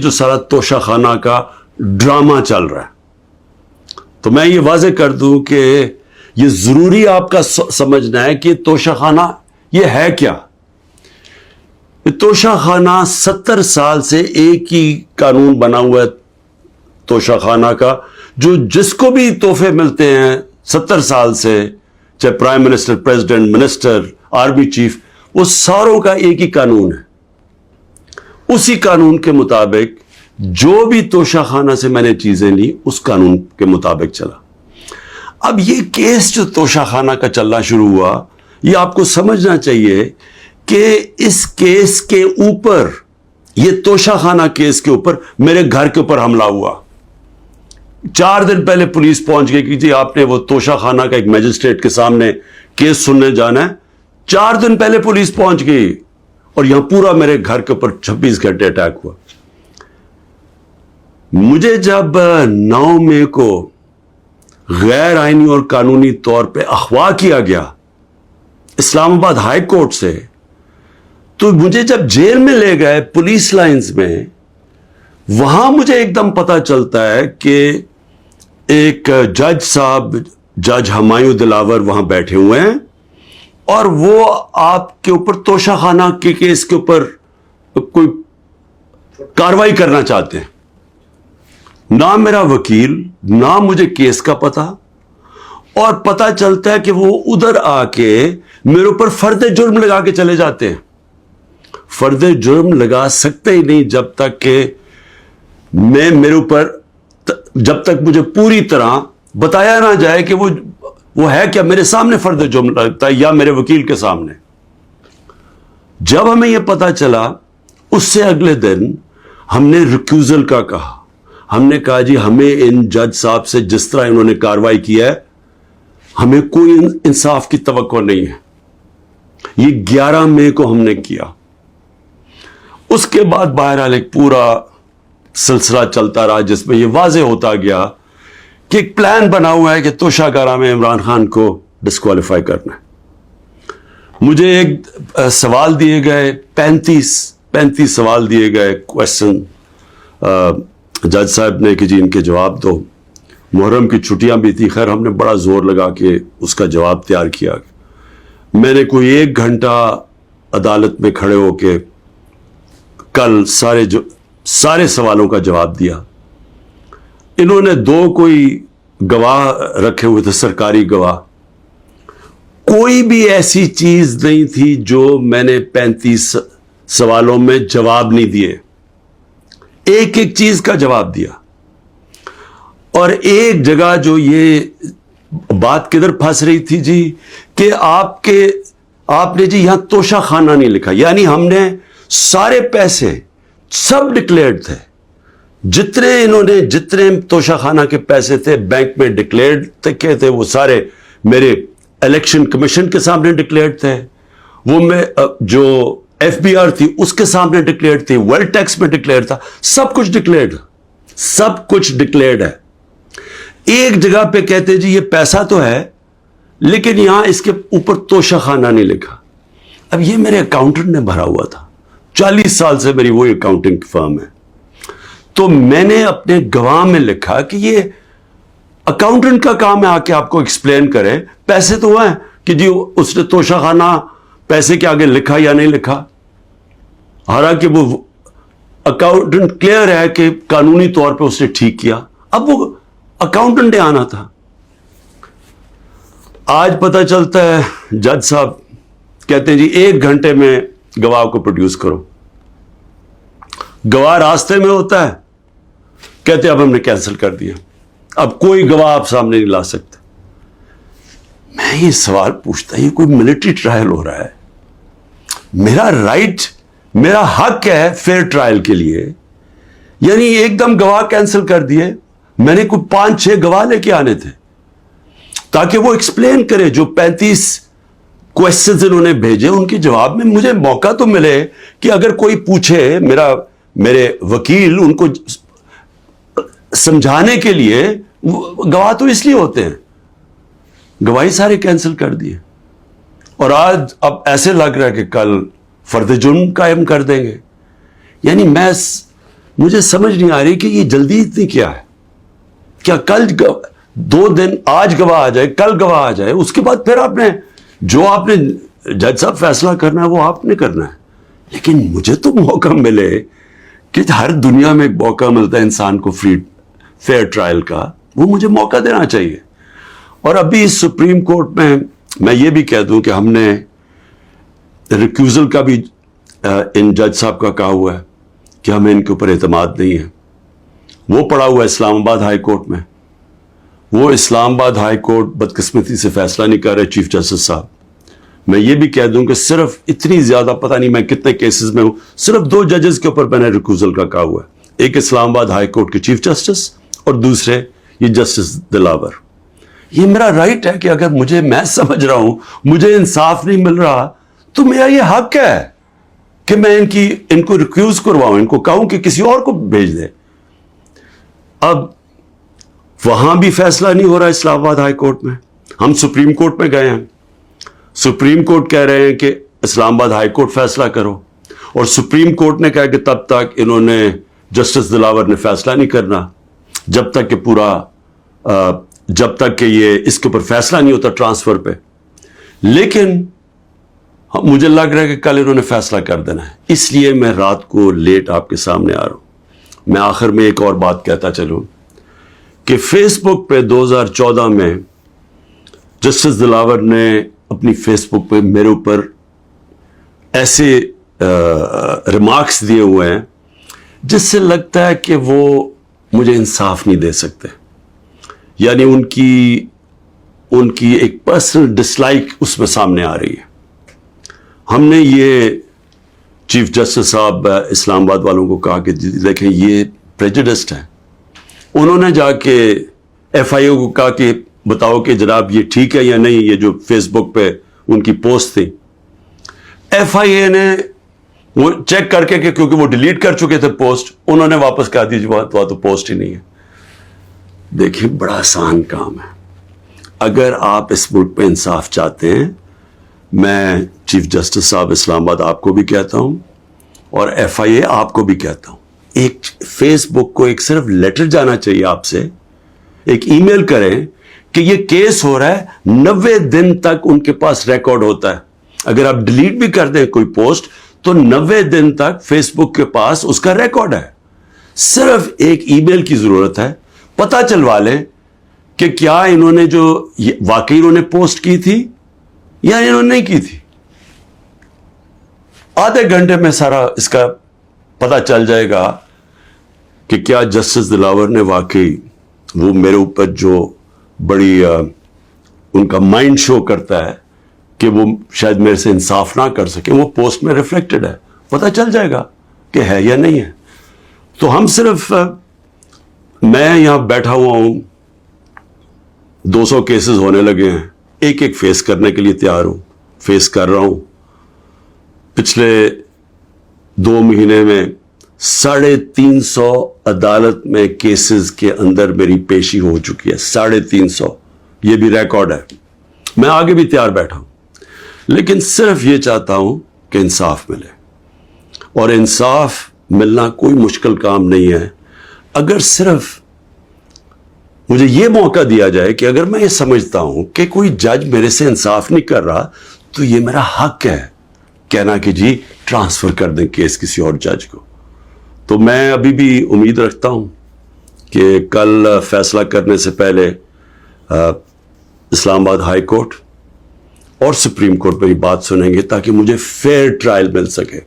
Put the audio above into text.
جو سارا توشہ خانہ کا ڈرامہ چل رہا ہے. تو میں یہ واضح کر دوں کہ یہ ضروری آپ کا سمجھنا ہے کہ توشہ خانہ یہ ہے کیا. یہ توشہ خانہ 70 سال سے ایک ہی قانون بنا ہوا ہے توشہ خانہ کا, جو جس کو بھی تحفے ملتے ہیں 70 سال سے, چاہے prime minister, president, minister, army chief, وہ ساروں کا ایک ہی قانون ہے. اسی قانون کے مطابق جو بھی توشہ خانہ سے میں نے چیزیں لی اس قانون کے مطابق چلا. اب یہ کیس جو توشہ خانہ کا چلنا شروع ہوا, یہ آپ کو سمجھنا چاہیے کہ اس کیس کے اوپر, یہ توشہ خانہ کیس کے اوپر میرے گھر کے اوپر حملہ ہوا. 4 دن پہلے پولیس پہنچ گئی کہ جی آپ نے وہ توشہ خانہ کا ایک میجسٹریٹ کے سامنے کیس سننے جانا ہے. 4 دن پہلے پولیس پہنچ گئی اور یہاں پورا میرے گھر کے اوپر 26 گھنٹے اٹیک ہوا. مجھے جب 9 مئی کو غیر آئینی اور قانونی طور پہ اغوا کیا گیا اسلام آباد ہائی کورٹ سے, تو مجھے جب جیل میں لے گئے پولیس لائنز میں, وہاں مجھے ایک دم پتہ چلتا ہے کہ ایک جج صاحب, جج ہمایوں دلاور وہاں بیٹھے ہوئے ہیں اور وہ آپ کے اوپر توشہ خانہ کے کیس کے اوپر کوئی کاروائی کرنا چاہتے ہیں. نہ میرا وکیل, نہ مجھے کیس کا پتہ, اور پتہ چلتا ہے کہ وہ ادھر آ کے میرے اوپر فرد جرم لگا کے چلے جاتے ہیں. فرد جرم لگا سکتے ہی نہیں جب تک کہ میرے اوپر, جب تک مجھے پوری طرح بتایا نہ جائے کہ وہ ہے کیا, میرے سامنے فرد جرم لگتا ہے یا میرے وکیل کے سامنے. جب ہمیں یہ پتہ چلا, اس سے اگلے دن ہم نے ریکیوزل کا کہا. ہم نے کہا جی ہمیں ان جج صاحب سے جس طرح انہوں نے کاروائی کی ہے, ہمیں کوئی انصاف کی توقع نہیں ہے. یہ 11 مئی کو ہم نے کیا. اس کے بعد بہرحال ایک پورا سلسلہ چلتا رہا جس میں یہ واضح ہوتا گیا کہ ایک پلان بنا ہوا ہے کہ توشہ گارہ میں عمران خان کو ڈسکوالیفائی کرنا ہے. مجھے ایک سوال دیے گئے, 35 سوال دیے گئے, کوشچن جج صاحب نے کہ جی ان کے جواب دو. محرم کی چھٹیاں بھی تھی, خیر ہم نے بڑا زور لگا کے اس کا جواب تیار کیا. میں نے کوئی 1 گھنٹہ عدالت میں کھڑے ہو کے کل سارے سوالوں کا جواب دیا. انہوں نے 2 کوئی گواہ رکھے ہوئے تھے, سرکاری گواہ. کوئی بھی ایسی چیز نہیں تھی جو میں نے 35 سوالوں میں جواب نہیں دیے. ایک چیز کا جواب دیا. اور ایک جگہ جو یہ بات کدھر پھنس رہی تھی جی, کہ آپ نے جی یہاں توشہ خانہ نہیں لکھا. یعنی ہم نے سارے پیسے سب ڈکلیئرڈ تھے, جتنے توشہ خانہ کے پیسے تھے بینک میں ڈکلیئرڈ تھے, وہ سارے میرے الیکشن کمیشن کے سامنے ڈکلیئرڈ تھے. وہ میں جو ایف بی آر تھی اس کے سامنے ڈکلیئرڈ تھی, ویلتھ ٹیکس میں ڈکلیئرڈ تھا, سب کچھ ڈکلیئرڈ ہے. ایک جگہ پہ کہتے جی یہ پیسہ تو ہے لیکن یہاں اس کے اوپر توشہ خانہ نہیں لکھا. اب یہ میرے اکاؤنٹنٹ نے بھرا ہوا تھا, 40 سال سے میری وہی اکاؤنٹنگ فرم ہے. تو میں نے اپنے گواہ میں لکھا کہ یہ اکاؤنٹنٹ کا کام ہے آ کے آپ کو ایکسپلین کرے, پیسے تو ہیں کہ جی اس نے توشہ خانہ پیسے کے آگے لکھا یا نہیں لکھا. حالانکہ وہ اکاؤنٹنٹ کلیئر ہے کہ قانونی طور پہ اس نے ٹھیک کیا. اب وہ اکاؤنٹنٹ نے آنا تھا. آج پتہ چلتا ہے جج صاحب کہتے ہیں جی 1 گھنٹے میں گواہ کو پروڈیوس کرو. گواہ راستے میں ہوتا ہے, کہتے اب ہم نے کینسل کر دیا, اب کوئی گواہ آپ سامنے نہیں لا سکتے. میں یہ سوال پوچھتا, یہ کوئی ملٹری ٹرائل ہو رہا ہے, میرا رائٹ, میرا حق ہے فیئر ٹرائل کے لیے, یعنی ایک دم گواہ کینسل کر دیے. میں نے کوئی 5-6 گواہ لے کے آنے تھے تاکہ وہ ایکسپلین کرے. جو 35 کوشچنز انہوں نے بھیجے ان کے جواب میں مجھے موقع تو ملے کہ اگر کوئی پوچھے, میرے وکیل ان کو سمجھانے کے لیے. گواہ تو اس لیے ہوتے ہیں. گواہی سارے کینسل کر دیے اور آج اب ایسے لگ رہا ہے کہ کل فرد جرم قائم کر دیں گے. یعنی مجھے سمجھ نہیں آ رہی کہ یہ جلدی اتنی کیا ہے. کیا کل 2 دن آج گواہ آ جائے, کل گواہ آ جائے, اس کے بعد پھر آپ نے جج صاحب فیصلہ کرنا ہے وہ آپ نے کرنا ہے. لیکن مجھے تو موقع ملے کہ ہر دنیا میں ایک موقع ملتا ہے انسان کو فیئر ٹرائل کا, وہ مجھے موقع دینا چاہیے. اور ابھی سپریم کورٹ میں یہ بھی کہہ دوں کہ ہم نے ریکیوزل کا بھی ان جج صاحب کا کہا ہوا ہے کہ ہمیں ان کے اوپر اعتماد نہیں ہے. وہ پڑا ہوا ہے اسلام آباد ہائی کورٹ میں. وہ اسلام آباد ہائی کورٹ بدقسمتی سے فیصلہ نہیں کر رہے چیف جسٹس صاحب. میں یہ بھی کہہ دوں کہ صرف اتنی زیادہ پتہ نہیں میں کتنے کیسز میں ہوں, صرف 2 ججز کے اوپر میں نے ریکیوزل کا کہا ہوا ہے. ایک اسلام آباد ہائی کورٹ کے چیف جسٹس اور دوسرے یہ جسٹس دلاور. یہ میرا رائٹ ہے کہ اگر میں سمجھ رہا ہوں مجھے انصاف نہیں مل رہا تو میرا یہ حق ہے کہ میں ان کو ریکیوز کرواؤں, ان کو کہوں کہ کسی اور کو بھیج دیں. اب وہاں بھی فیصلہ نہیں ہو رہا اسلام آباد ہائی کورٹ میں. ہم سپریم کورٹ میں گئے ہیں, سپریم کورٹ کہہ رہے ہیں کہ اسلام آباد ہائی کورٹ فیصلہ کرو, اور سپریم کورٹ نے کہا کہ تب تک انہوں نے جسٹس دلاور نے فیصلہ نہیں کرنا جب تک کہ یہ اس کے اوپر فیصلہ نہیں ہوتا ٹرانسفر پہ. لیکن مجھے لگ رہا ہے کہ کل انہوں نے فیصلہ کر دینا ہے, اس لیے میں رات کو لیٹ آپ کے سامنے آ رہا ہوں. میں آخر میں ایک اور بات کہتا چلوں کہ فیس بک پہ 2014 میں جسٹس دلاور نے اپنی فیس بک پہ میرے اوپر ایسے ریمارکس دیے ہوئے ہیں جس سے لگتا ہے کہ وہ مجھے انصاف نہیں دے سکتے. یعنی ان کی ایک پرسنل ڈسلائک اس میں سامنے آ رہی ہے. ہم نے یہ چیف جسٹس صاحب اسلام آباد والوں کو کہا کہ دیکھیں یہ پریجوڈسڈ ہے. انہوں نے جا کے ایف آئی اے کو کہا کہ بتاؤ کہ جناب یہ ٹھیک ہے یا نہیں, یہ جو فیس بک پہ ان کی پوسٹ تھی. ایف آئی اے نے وہ چیک کر کے کہ کیونکہ وہ ڈیلیٹ کر چکے تھے پوسٹ, انہوں نے واپس کہا دی وہاں تو پوسٹ ہی نہیں ہے. دیکھیں بڑا آسان کام ہے. اگر آپ اس ملک پہ انصاف چاہتے ہیں, میں چیف جسٹس صاحب اسلام آباد آپ کو بھی کہتا ہوں اور ایف آئی اے آپ کو بھی کہتا ہوں, ایک فیس بک کو ایک صرف لیٹر جانا چاہیے آپ سے, ایک ای میل کریں کہ یہ کیس ہو رہا ہے, 90 دن تک ان کے پاس ریکارڈ ہوتا ہے. اگر آپ ڈیلیٹ بھی کر دیں کوئی پوسٹ تو 90 دن تک فیس بک کے پاس اس کا ریکارڈ ہے. صرف ایک ای میل کی ضرورت ہے, پتہ چلوا لیں کہ کیا انہوں نے جو واقعی انہوں نے پوسٹ کی تھی یا انہوں نے نہیں کی تھی. آدھے گھنٹے میں سارا اس کا پتہ چل جائے گا کہ کیا جسٹس دلاور نے واقعی وہ میرے اوپر جو بڑی ان کا مائنڈ شو کرتا ہے کہ وہ شاید میرے سے انصاف نہ کر سکے, وہ پوسٹ میں ریفلیکٹڈ ہے. پتہ چل جائے گا کہ ہے یا نہیں ہے. تو ہم صرف میں یہاں بیٹھا ہوا ہوں, 200 کیسز ہونے لگے ہیں, ایک ایک فیس کرنے کے لیے تیار ہوں, فیس کر رہا ہوں. پچھلے 2 مہینے میں 350 عدالت میں کیسز کے اندر میری پیشی ہو چکی ہے. 350, یہ بھی ریکارڈ ہے. میں آگے بھی تیار بیٹھا ہوں, لیکن صرف یہ چاہتا ہوں کہ انصاف ملے. اور انصاف ملنا کوئی مشکل کام نہیں ہے. اگر صرف مجھے یہ موقع دیا جائے کہ اگر میں یہ سمجھتا ہوں کہ کوئی جج میرے سے انصاف نہیں کر رہا تو یہ میرا حق ہے کہنا کہ جی ٹرانسفر کر دیں کیس کسی اور جج کو. تو میں ابھی بھی امید رکھتا ہوں کہ کل فیصلہ کرنے سے پہلے اسلام آباد ہائی کورٹ اور سپریم کورٹ میری بات سنیں گے تاکہ مجھے فیئر ٹرائل مل سکے.